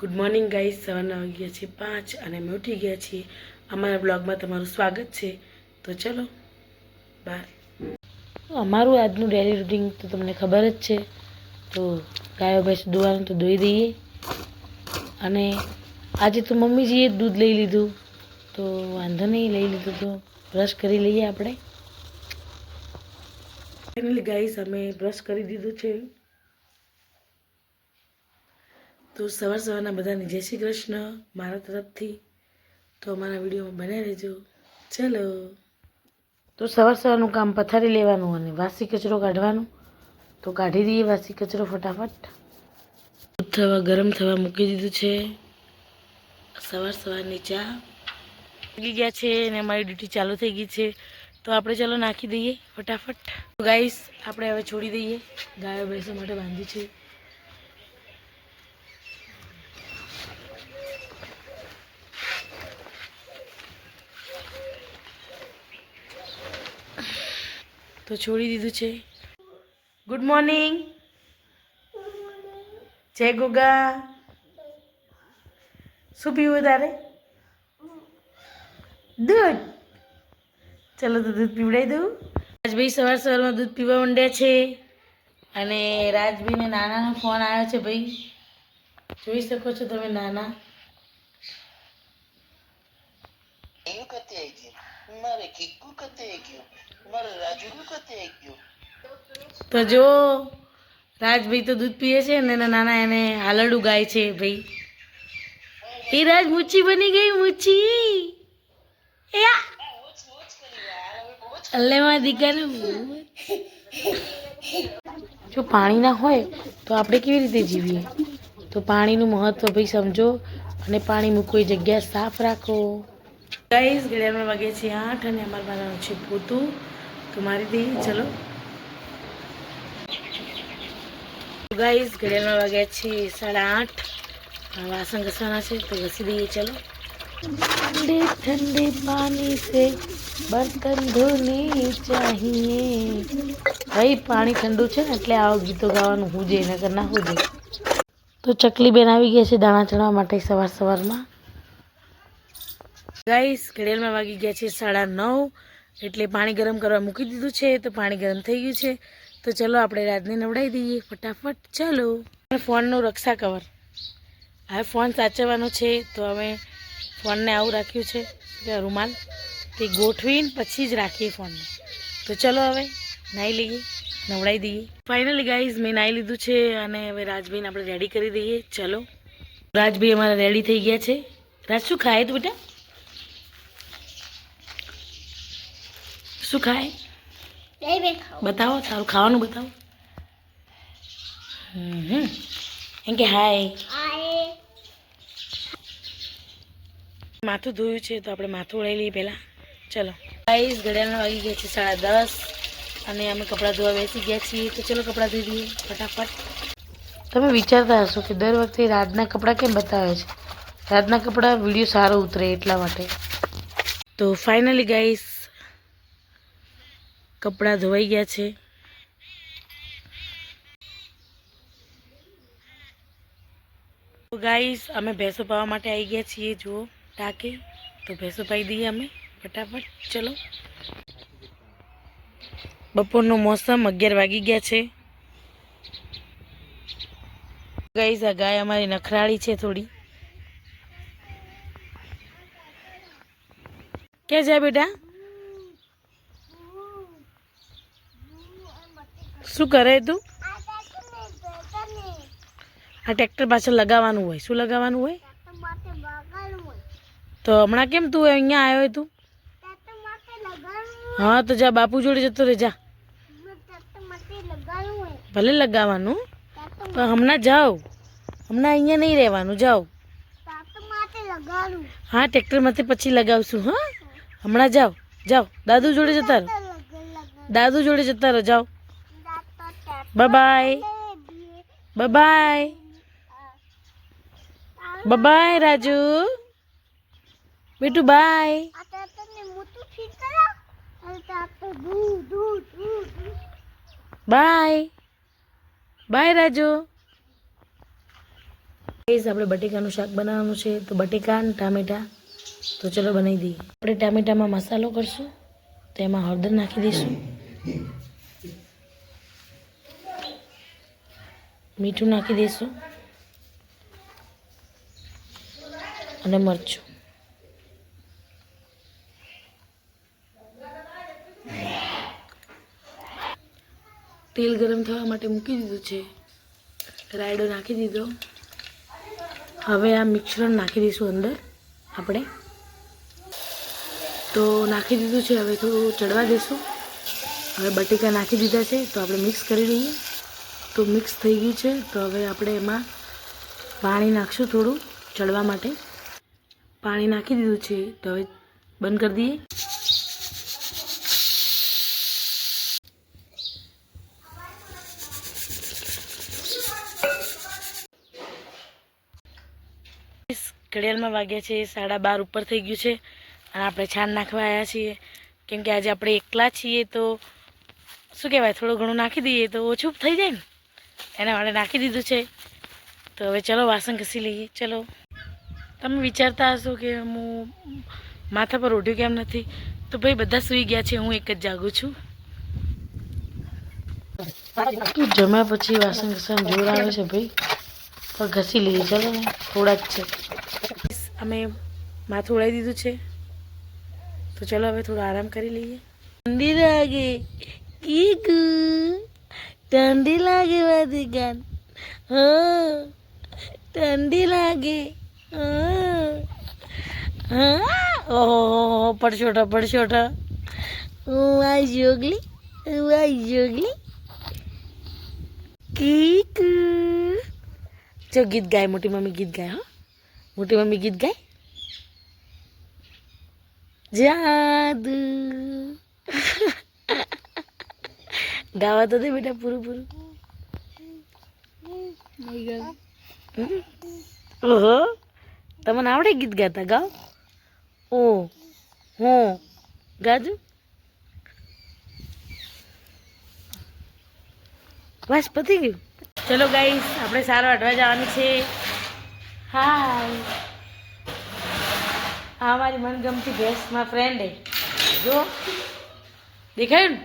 Good morning guys, સવારના વાગી ગયા છે 5 અને અમે ઉઠી ગયા છીએ. અમારા બ્લોગમાં તમારું સ્વાગત છે. તો ચલો બાર. અમારું આજનું ડેલી રૂટીન તો તમને ખબર જ છે. તો ગાયો ભેંસ દોવાનું તો દોઈ દઈએ. અને આજે તો મમ્મીજીએ દૂધ લઈ લીધું તો વાંધો નહીં, લઈ લીધું તો બ્રશ કરી લઈએ આપણે. ફાઇનલી ગાઈસ અમે બ્રશ કરી દીધું છે. તો સવારના બધાને જય શ્રી કૃષ્ણ મારા તરફથી. તો અમારા વિડીયોમાં બન્યા રહેજો. ચલો, તો સવારનું કામ પથારી લેવાનું અને વાસી કચરો કાઢવાનું. તો કાઢી દઈએ વાસી કચરો ફટાફટ. દૂધ ગરમ થવા મૂકી દીધું છે. સવારની ચા લાગી ગયા છે અને અમારી ડ્યુટી ચાલુ થઈ ગઈ છે. તો આપણે ચાલો નાખી દઈએ ફટાફટ. તો ગાઈસ આપણે હવે છોડી દઈએ. ગાયો ભેંસો માટે બાંધી છે. તો છોડી દીધું છે. Good morning. જય ગોગા. શું પીવું તારે? દૂધ. ચલો તો દૂધ પીવડાવી દઉં. રાજભાઈ સવારમાં દૂધ પીવા માંડ્યા છે. અને રાજભાઈને નાનાનો ફોન આવ્યો છે. ભાઈ જોઈ શકો છો તમે. નાના તો જો રાજભાઈ તો દૂધ પીએ છે ને નાના એને હાલરડું ગાય છે. ભાઈ એ રાજ મૂચી બની ગઈ. મૂચી અલ્લેમાં દીકરા. જો પાણી ના હોય તો આપણે કેવી રીતે જીવીએ? તો પાણીનું મહત્વ ભાઈ સમજો અને પાણી મૂકવી જગ્યા સાફ રાખો. ગાઈસ ઘડિયાળમાં વાગે છે 8 અને અમારા બનાવવાનું છે પોતું. તો મારી દઈએ. ચલો ગાઈસ ઘડિયાળમાં વાગ્યા છે 8:30. વાસણ ઘસવાના છે તો ઘસી દઈએ. ચલો. ઠંડે ઠંડે પાણી સે બર્તન ધોને ચાહીએ. ભાઈ પાણી ઠંડુ છે ને એટલે આવો ગીતો ગાવાનું હું જઈ નગર ના હું જઈ. તો ચકલી બેન આવી ગયા છે દાણા ચણવા માટે સવારમાં. ગાઈસ ઘડિયાળમાં વાગી ગયા છે 9:30. એટલે પાણી ગરમ કરવા મૂકી દીધું છે. તો પાણી ગરમ થઈ ગયું છે. તો ચલો આપણે રાજને નવડાવી દઈએ ફટાફટ. ચલો. ફોનનું રક્ષા કવર. હવે ફોન સાચવવાનો છે તો અમે ફોનને આવું રાખ્યું છે કે રૂમાલ તે ગોઠવીને પછી જ રાખીએ ફોનને. તો ચલો હવે નાહી લઈએ, નવડાવી દઈએ. ફાઇનલી ગાઈઝ મેં નાહી લીધું છે અને હવે રાજભાઈને આપણે રેડી કરી દઈએ. ચલો રાજભાઈ અમારા રેડી થઈ ગયા છે. રાજ શું ખાય તું બેટા? શું ખાય બતાવો. તારું ખાવાનું બતાવો. એમ કે હાય. માથું ધોયું છે તો આપણે માથું ઓળાવી લઈએ પહેલાં. ચલો ગાઈસ ઘડિયાળમાં વાગી ગયા છે 10:30 અને અમે કપડાં ધોવા બેસી ગયા છીએ. તો ચલો કપડાં ધોઈ દઈએ ફટાફટ. તમે વિચારતા હશો કે દર વખતે રાજના કપડાં કેમ બતાવે છે? રાજના કપડાં વિડીયો સારો ઉતરે એટલા માટે. તો ફાઇનલી ગાઈસ કપડાં ધોવાઈ ગયા છે. તો ગાઈસ અમે ભેંસો પાવા માટે આવી ગયા છીએ. જુઓ ટાંકે. તો ભેંસો પાઈ દઈએ અમે ફટાફટ. ચલો. બપોરનું મોસમ 11 વાગી ગયા છે. ગાઈસ આ ગાય અમારી નખરાળી છે થોડી. ક્યાં જાય બેટા? શું કરે તું? આ ટ્રેક્ટર પાછળ લગાવવાનું હોય. શું લગાવવાનું હોય? તો હમણાં કેમ તું અહીંયા આવ્યો હોય? તું હા તો જા બાપુ જોડે જતો રહે. જા ભલે લગાવવાનું પણ હમણાં જાઓ. હમણાં અહીંયા નહીં રહેવાનું. જાઓ. હા ટ્રેક્ટરમાંથી પછી લગાવશું. હા હમણાં જાઓ. જાઓ દાદુ જોડે જતા રહો. દાદુ જોડે જતા રહો. જાઓ. Bye bye. બાય રાજુ બેટુ. Bye bye. Bye Raju. Guys આપણે બટેકાનું શાક બનાવવાનું છે, તો બટેકા અને ટામેટા તો ચલો બનાવી દઈએ. આપણે ટામેટામાં મસાલો કરશું, તો એમાં હળદર નાખી દઈશું, મીઠું નાખી દઈશું અને મરચું. તેલ ગરમ થવા માટે મૂકી દીધું છે, રાયડો નાખી દીધો. હવે આ મિશ્રણ નાખી દઈશું અંદર આપણે. તો નાખી દીધું છે, હવે થોડું ચડવા દઈશું. હવે બટેકા નાખી દીધા છે, તો આપણે મિક્સ કરી દઈએ. તો મિક્સ થઈ ગયું છે, તો હવે આપણે એમાં પાણી નાખશું થોડું ચડવા માટે. પાણી નાખી દીધું છે, તો હવે બંધ કરી દઈએ. ઘડિયાળમાં વાગ્યા છે 12:30 ઉપર થઈ ગયું છે અને આપણે છાણ નાખવા આવ્યા છીએ, કેમ કે આજે આપણે એકલા છીએ. તો શું કહેવાય, થોડું ઘણું નાખી દઈએ તો ઓછું થઈ જાય ને, એના માટે નાખી દીધું છે. તો હવે ચલો વાસણ ઘસી લઈએ. ચલો. તમે વિચારતા હશો કે હું માથા પર ઉઠ્યું કેમ નથી, તો ભાઈ બધા સૂઈ ગયા છે, હું એક જ જાગું છું. જમ્યા પછી વાસણ ઘસવાનું જોર આવે છે ભાઈ, પણ ઘસી લઈએ. ચલો ને, થોડા જ છે. અમે માથું ઉડાવી દીધું છે, તો ચલો હવે થોડો આરામ કરી લઈએ. ઠંડી લાગે કીકુ, ઠંડી લાગે વાદીકાન, હા ઠંડી લાગે. ઓહો પડશોટા પડશોટા. હું આઈ જોગલી, હું આઈ જોગલી કીકુ. જો ગીત ગાય, મોટી મમ્મી ગીત ગાય. હા, મોટી મમ્મી ગીત ગાય. જાદુ ગાવા તો દે બેટા પૂરું પૂરું. ઓહો, તમને આવડે ગીત ગાતા? ગાઓ. ઓ હો ગાજુ. બસ પતી ગયું. ચલો ગાઈસ, આપણે સારો અડવા જવાની છે. હાય, આ મારી મનગમતી ભેંસમાં ફ્રેન્ડ હે. જો દેખાયું ને,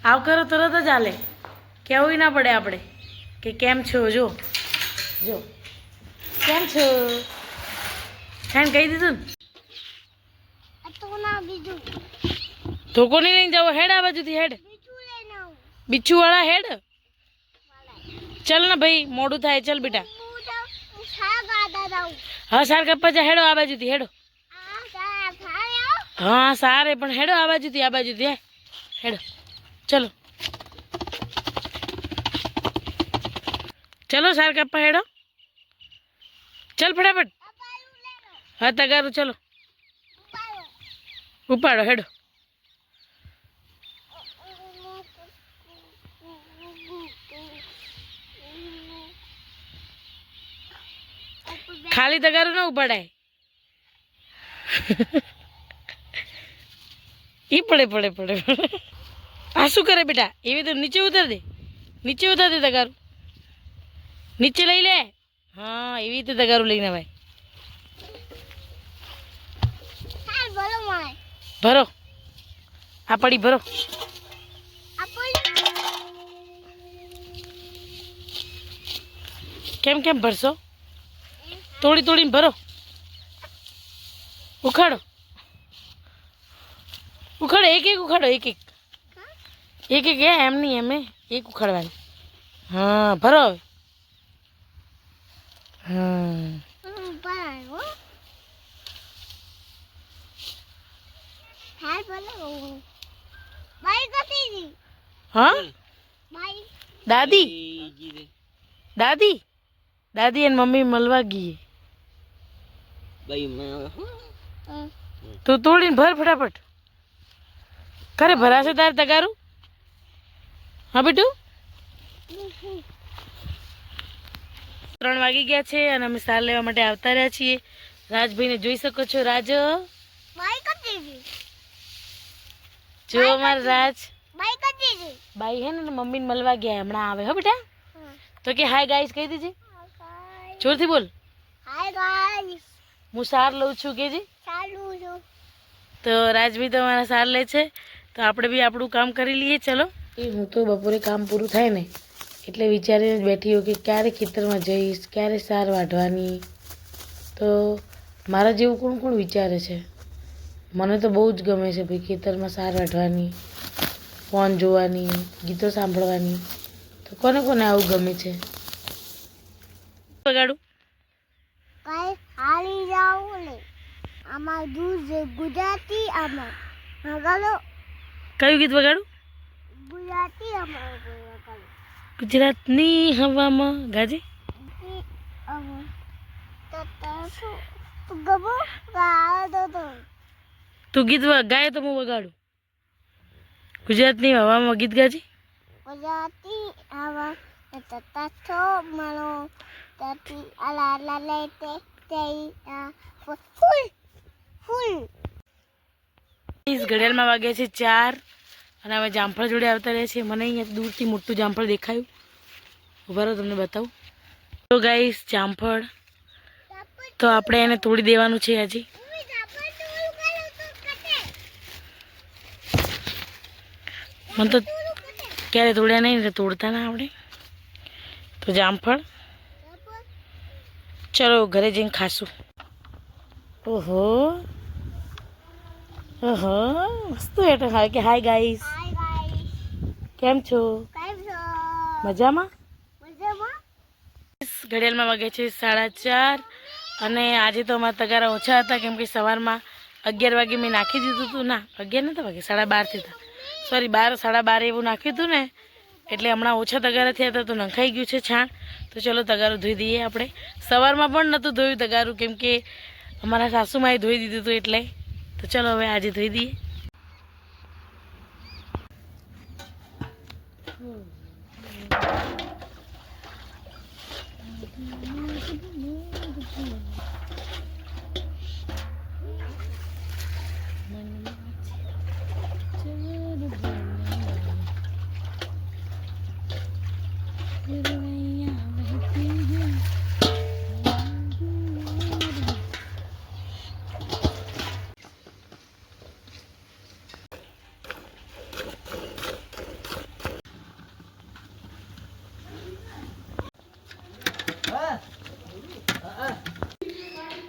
આવ કરો તરત જ હાલે, કહેવું ના પડે આપણે કે કેમ છો. જો જો કેમ છો, ખાઈને કહી દીધું ને. ધોકો નહીં લઈને જાવ, હેડ આ બાજુથી હેડ. બિચ્છુ વાળા હેડ. ચલ ને ભાઈ, મોડું થાય. ચલ બેટા. હા સાર કપ્પા જા, હેડો આ બાજુથી હેડો. હા સારે, પણ હેડો આ બાજુથી, આ બાજુથી હેડો. ચલો ચલો સાર કપ્પા હેડો. ચલ ફટાફટ. હા તગારું. ચલો ઉપાડો હેડો. ખાલી તગારું ના ઉપાડાય. ઈ પડે પડે પડે. આ શું કરે બેટા? એવી તો નીચે ઉતાર દે, નીચે ઉતાર દે તગારું. નીચે લઈ લે. હા, એવી રીતે તગારું લઈને ભાઈ. ભરો આ પડી, ભરો. કેમ કેમ ભરશો? તોડી તોડીને ભરો. ઉખાડો ઉખાડો, એક એક ઉખાડો, એક એક એક એક. એમ નહીં, એમ એક ઉખાડવાની. હા ભરો હવે. હા દાદી દાદી દાદી અને મમ્મી મળવા ગઈ. તું તોડીને ભર ફટાફટ. ખરે ભરાશે તારે તગારું? હા બેટું. 3 વાગી ગયા છે અને અમે સાર લેવા માટે આવતા રહ્યા છીએ. રાજભાઈને જોઈ શકો છો. રાજ જો અમારા રાજ બાઈ હે ને મમ્મીને મળવા ગયા, હમણાં આવે. હો બેટા. તો કે હાય ગાઈસ કહી દેજે, જોરથી બોલ. હાય ગાઈસ હું સાર લઉં છું કે જી ચાલુ છું તો રાજભી તો મારા સાર લે છે તો આપણે બી આપણું કામ કરી લઈએ ચલો એ હું તો બપોરે કામ પૂરું થાય ને એટલે વિચારીને જ બેઠી હોઉં કે ક્યારે ખેતરમાં જઈશ ક્યારે સાર વાઢવાની તો મારા જેવું કોણ કોણ વિચારે છે મને તો બહુ જ ગમે છે ભાઈ ખેતરમાં સાર વાઢવાની ફોન જોવાની ગીતો સાંભળવાની તો કોને કોને આવું ગમે છે વગાડું ગાઈસ હાલી જાવ ને આમાં દૂધ ગુજરાતી આમાં મગાલો કયું ગીત વગાડું ગુજરાતી આમાં મગાલો ગુજરાતની હવામાં ગાજી ગબો ગાડો તો તું ગીત ગાય તો હું વગાડું ગુજરાતની હવામાં ગીત ગાજી ગુજરાતી આવા તતા છો મારો તતી આલા આલા લેતે તે ફૂલ ફૂલ ઘડિયાળમાં વાગ્યા છે 4 અને હવે જામફળ જોડે આવતા રહે છે મને અહીંયા દૂરથી મોટું જામફળ દેખાયું ઉભા રહો તમને બતાવું તો ગાઈસ જામફળ તો આપણે એને તોડી દેવાનું છે હજી મને તો ક્યારે તોડ્યા નહીં એટલે તોડતા ના આવડે તો જામફળ ચલો ઘરે જઈને ખાશું ઓહો ઓહો મસ્ત એટલે હા કે હાય ગાઈસ હાય ગાઈસ કેમ છો કેમ છો મજામાં મજામાં ઘડિયાળમાં વાગે છે 4:30 અને આજે તો અમારા તગારા ઓછા હતા કેમ કે સવારમાં 11 વાગે મેં નાખી દીધું હતું ના 11 નહોતા વાગે 12:30 હતા સોરી 12 12:30 એવું નાખ્યું હતું ને એટલે હમણાં ઓછા તગારા થયા હતા તો નખાઈ ગયું છે છાણ તો ચલો તગારું ધોઈ દઈએ આપણે સવારમાં પણ નહોતું ધોયું તગારું કેમ કે અમારા સાસુમાએ ધોઈ દીધું હતું એટલે તો ચલો હવે આજે ધોઈ દઈએ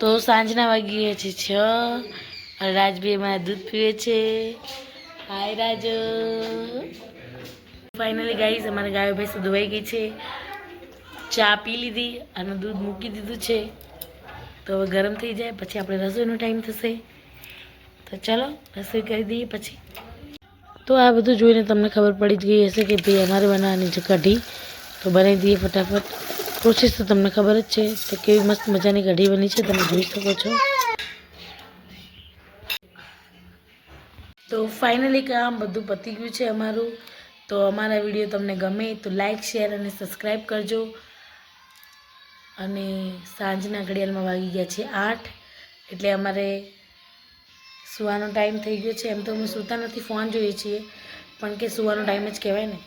તો સાંજના વાગી ગયા છે 6 અને રાજભાઈ મારા દૂધ પીવે છે હાય રાજ ફાઇનલી ગાઈસ અમારે ગાયો ભેંસ ધોવાઈ ગઈ છે ચા પી લીધી અને દૂધ મૂકી દીધું છે તો હવે ગરમ થઈ જાય પછી આપણે રસોઈનો ટાઈમ થશે તો ચલો રસોઈ કરી દઈએ પછી તો આ બધું જોઈને તમને ખબર પડી જ ગઈ હશે કે ભાઈ અમારે બનાવવાની છે કઢી તો બનાવી દઈએ ફટાફટ પ્રોસેસ તો તમને ખબર જ છે તો કેવી મસ્ત મજાની કઢી બની છે તમે જોઈ શકો છો તો ફાઇનલી કામ બધું પતી ગયું છે અમારું તો અમારા વિડીયો તમને ગમે તો લાઈક શેર અને સબસ્ક્રાઈબ કરજો અને સાંજના ઘડિયાળમાં વાગી ગયા છે 8 એટલે અમારે સુવાનો ટાઈમ થઈ ગયો છે એમ તો અમે સૂતા નથી ફોન જોઈએ છીએ પણ કે સુવાનો ટાઈમ જ કહેવાય ને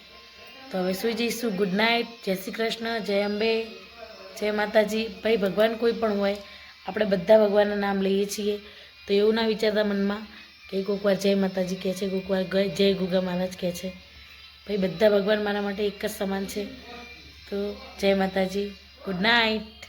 તો હવે સૂઈ જઈશું ગુડ નાઇટ જય શ્રી કૃષ્ણ જય અંબે જય માતાજી ભાઈ ભગવાન કોઈ પણ હોય આપણે બધા ભગવાનના નામ લઈએ છીએ તો એવું ના વિચારતા મનમાં કે કોઈક વાર જય માતાજી કહે છે કોઈક વાર જય ગુગા મહારાજ કહે છે ભાઈ બધા ભગવાન મારા માટે એક જ સમાન છે તો જય માતાજી ગુડ નાઇટ